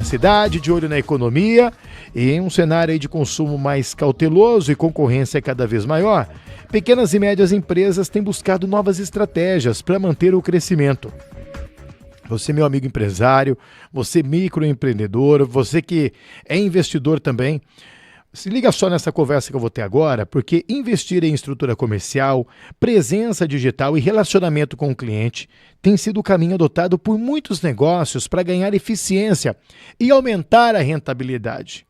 cidade, de olho na economia e em um cenário aí de consumo mais cauteloso e concorrência cada vez maior, pequenas e médias empresas têm buscado novas estratégias para manter o crescimento. Você, meu amigo empresário, você microempreendedor, você que é investidor também, se liga só nessa conversa que eu vou ter agora, porque investir em estrutura comercial, presença digital e relacionamento com o cliente tem sido o caminho adotado por muitos negócios para ganhar eficiência e aumentar a rentabilidade.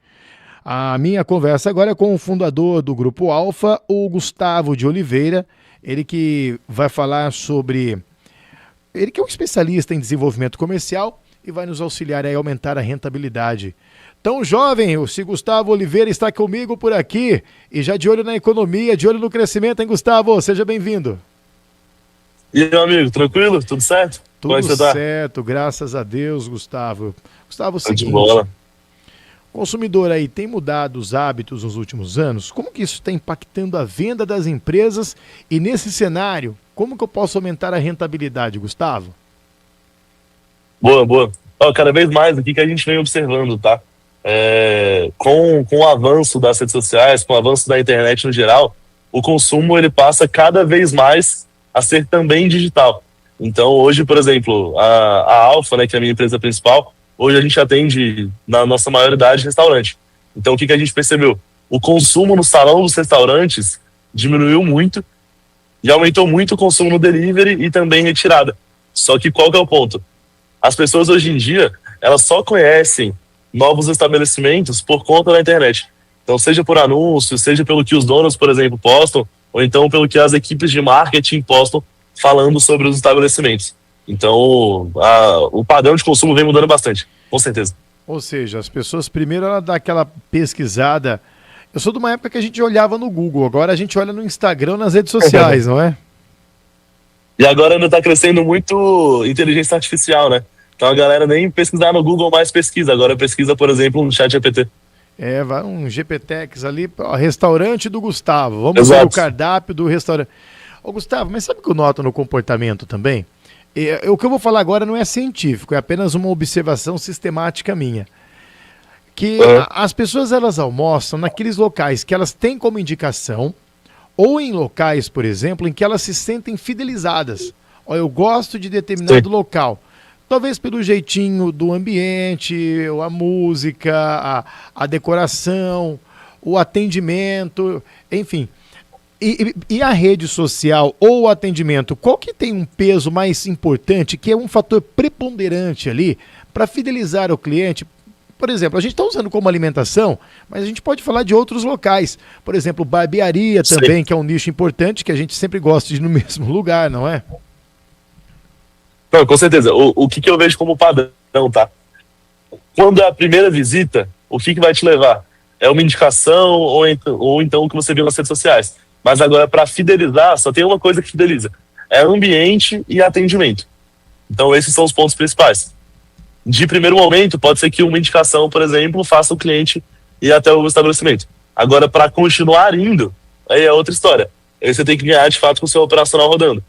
A minha conversa agora é com o fundador do Grupo Alfa, o Gustavo de Oliveira, ele que vai falar sobre... Ele que é um especialista em desenvolvimento comercial e vai nos auxiliar a aumentar a rentabilidade. Tão jovem, o Gustavo Oliveira está comigo por aqui e já de olho na economia, de olho no crescimento, hein, Gustavo? Seja bem-vindo. E aí, meu amigo, tranquilo? Tudo certo? Tudo Como é que você tá? certo, graças a Deus, Gustavo. Gustavo, é o Tá de seguinte, bola. o consumidor aí tem mudado os hábitos nos últimos anos? Como que isso está impactando a venda das empresas? E nesse cenário, como que eu posso aumentar a rentabilidade, Gustavo? Boa. Ó, cada vez mais aqui que a gente vem observando, tá? Com o avanço das redes sociais, com o avanço da internet no geral, o consumo ele passa cada vez mais a ser também digital. Então hoje, por exemplo, a Alfa, né, que é a minha empresa principal, hoje a gente atende, na nossa maioridade, restaurante. Então o que a gente percebeu? O consumo no salão dos restaurantes diminuiu muito e aumentou muito o consumo no delivery e também retirada. Só que qual que é o ponto? As pessoas hoje em dia, elas só conhecem novos estabelecimentos por conta da internet. Então, seja por anúncios, seja pelo que os donos, por exemplo, postam, ou então pelo que as equipes de marketing postam falando sobre os estabelecimentos. Então, o padrão de consumo vem mudando bastante, com certeza. Ou seja, as pessoas primeiro ela dá aquela pesquisada. Eu sou de uma época que a gente olhava no Google, agora a gente olha no Instagram, nas redes sociais, não é? E agora ainda está crescendo muito inteligência artificial, né? Então a galera nem pesquisar no Google mais pesquisa, agora pesquisa, por exemplo, no ChatGPT. Vai um GPTex ali, ó, restaurante do Gustavo, vamos Exato. ver o cardápio do restaurante. Ô Gustavo, mas sabe o que eu noto no comportamento também? O que eu vou falar agora não é científico, é apenas uma observação sistemática minha. Que as pessoas elas almoçam naqueles locais que elas têm como indicação, ou em locais, por exemplo, em que elas se sentem fidelizadas. Ó, eu gosto de determinado local. Talvez pelo jeitinho do ambiente, a música, a decoração, o atendimento, enfim. E a rede social ou o atendimento, qual que tem um peso mais importante, que é um fator preponderante ali para fidelizar o cliente? Por exemplo, a gente está usando como alimentação, mas a gente pode falar de outros locais. Por exemplo, barbearia também, que é um nicho importante, que a gente sempre gosta de ir no mesmo lugar, não é? Não, com certeza. O que eu vejo como padrão, tá? Quando é a primeira visita, o que vai te levar? É uma indicação ou então o que você viu nas redes sociais. Mas agora, para fidelizar, só tem uma coisa que fideliza. É ambiente e atendimento. Então, esses são os pontos principais. De primeiro momento, pode ser que uma indicação, por exemplo, faça o cliente ir até o estabelecimento. Agora, para continuar indo, aí é outra história. Aí você tem que ganhar, de fato, com o seu operacional rodando.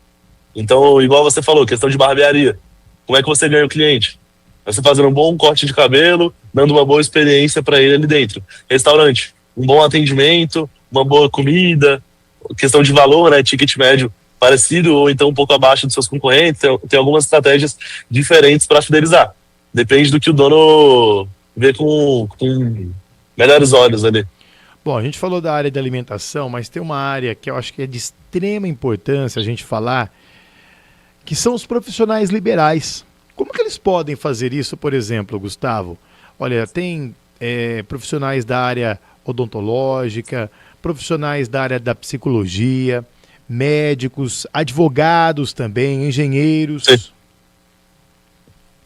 Então, igual você falou, questão de barbearia. Como é que você ganha o cliente? Você fazendo um bom corte de cabelo, dando uma boa experiência para ele ali dentro. Restaurante, um bom atendimento, uma boa comida, questão de valor, né, ticket médio parecido ou então um pouco abaixo dos seus concorrentes. Tem algumas estratégias diferentes para fidelizar. Depende do que o dono vê com melhores olhos ali. Bom, a gente falou da área de alimentação, mas tem uma área que eu acho que é de extrema importância a gente falar, que são os profissionais liberais. Como que eles podem fazer isso, por exemplo, Gustavo? Olha, tem profissionais da área odontológica, profissionais da área da psicologia, médicos, advogados também, engenheiros. Sim.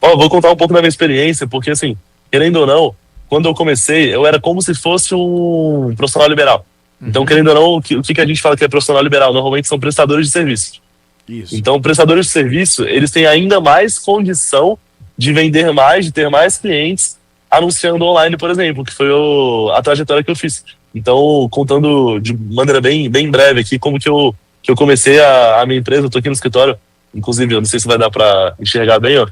Vou contar um pouco da minha experiência, porque assim, querendo ou não, quando eu comecei, eu era como se fosse um profissional liberal. Então, querendo ou não, o que a gente fala que é profissional liberal? Normalmente são prestadores de serviço. Isso. Então, prestadores de serviço, eles têm ainda mais condição de vender mais, de ter mais clientes anunciando online, por exemplo, que foi a trajetória que eu fiz. Então, contando de maneira bem breve aqui, como que eu comecei a minha empresa, eu tô aqui no escritório, inclusive, eu não sei se vai dar para enxergar bem, ó.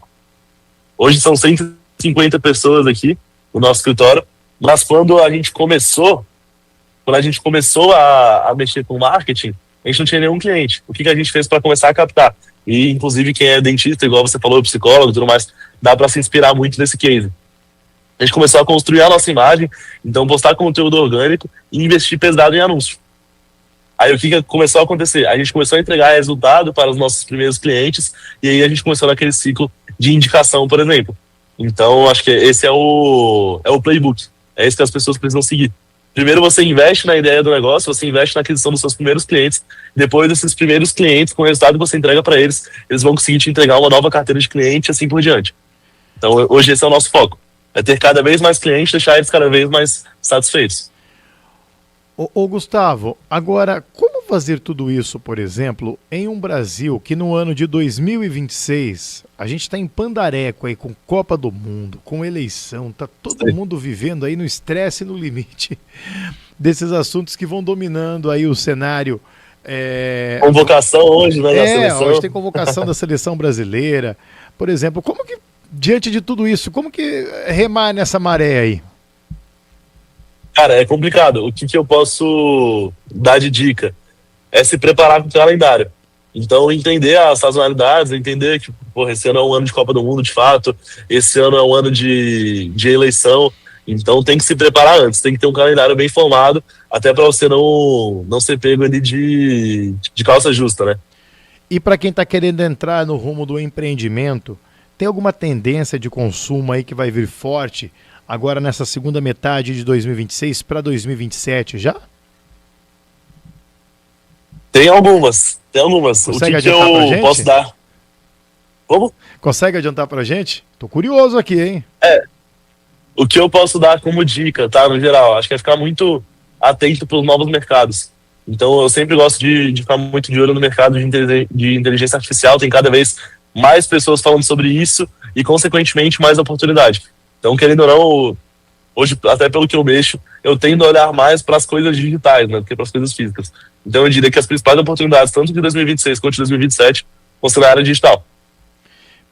Hoje são 160 50 pessoas aqui no nosso escritório, mas quando a gente começou a mexer com marketing, a gente não tinha nenhum cliente. O que a gente fez para começar a captar? E, inclusive, quem é dentista, igual você falou, psicólogo e tudo mais, dá para se inspirar muito nesse case. A gente começou a construir a nossa imagem, então postar conteúdo orgânico e investir pesado em anúncio. Aí o que começou a acontecer? A gente começou a entregar resultado para os nossos primeiros clientes e aí a gente começou naquele ciclo de indicação, por exemplo. Então, acho que esse é o playbook. É isso que as pessoas precisam seguir. Primeiro você investe na ideia do negócio, você investe na aquisição dos seus primeiros clientes, depois desses primeiros clientes, com o resultado que você entrega para eles, eles vão conseguir te entregar uma nova carteira de cliente e assim por diante. Então, hoje esse é o nosso foco. É ter cada vez mais clientes, deixar eles cada vez mais satisfeitos. Ô Gustavo, agora, como fazer tudo isso, por exemplo, em um Brasil que no ano de 2026, a gente está em pandareco aí com Copa do Mundo, com eleição, tá todo mundo vivendo aí no estresse e no limite desses assuntos que vão dominando aí o cenário. Convocação hoje, né, da seleção. Hoje tem convocação da seleção brasileira. Por exemplo, como que, diante de tudo isso, como que remar nessa maré aí? Cara, é complicado. O que eu posso dar de dica é se preparar com o calendário. Então, entender as sazonalidades, entender que, porra, esse ano é um ano de Copa do Mundo, de fato, esse ano é um ano de eleição, então tem que se preparar antes, tem que ter um calendário bem formado, até para você não ser pego ali de calça justa, né? E para quem está querendo entrar no rumo do empreendimento, tem alguma tendência de consumo aí que vai vir forte agora nessa segunda metade de 2026 para 2027 já? Tem algumas. Consegue o que eu posso dar? Como? Consegue adiantar pra gente? Tô curioso aqui, hein? O que eu posso dar como dica, tá? No geral, acho que é ficar muito atento para os novos mercados. Então, eu sempre gosto de ficar muito de olho no mercado de inteligência artificial. Tem cada vez mais pessoas falando sobre isso e, consequentemente, mais oportunidade. Então, querendo ou não, hoje, até pelo que eu mexo, eu tendo a olhar mais para as coisas digitais, né, do que para as coisas físicas. Então, eu diria que as principais oportunidades, tanto de 2026 quanto de 2027, vão ser na área digital.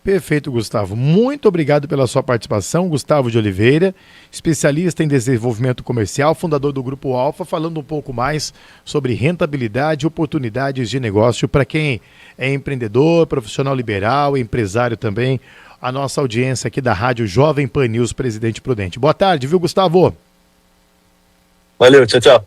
Perfeito, Gustavo. Muito obrigado pela sua participação. Gustavo de Oliveira, especialista em desenvolvimento comercial, fundador do Grupo Alfa, falando um pouco mais sobre rentabilidade e oportunidades de negócio para quem é empreendedor, profissional liberal, empresário também. A nossa audiência aqui da Rádio Jovem Pan News, Presidente Prudente. Boa tarde, viu, Gustavo? Valeu, tchau, tchau.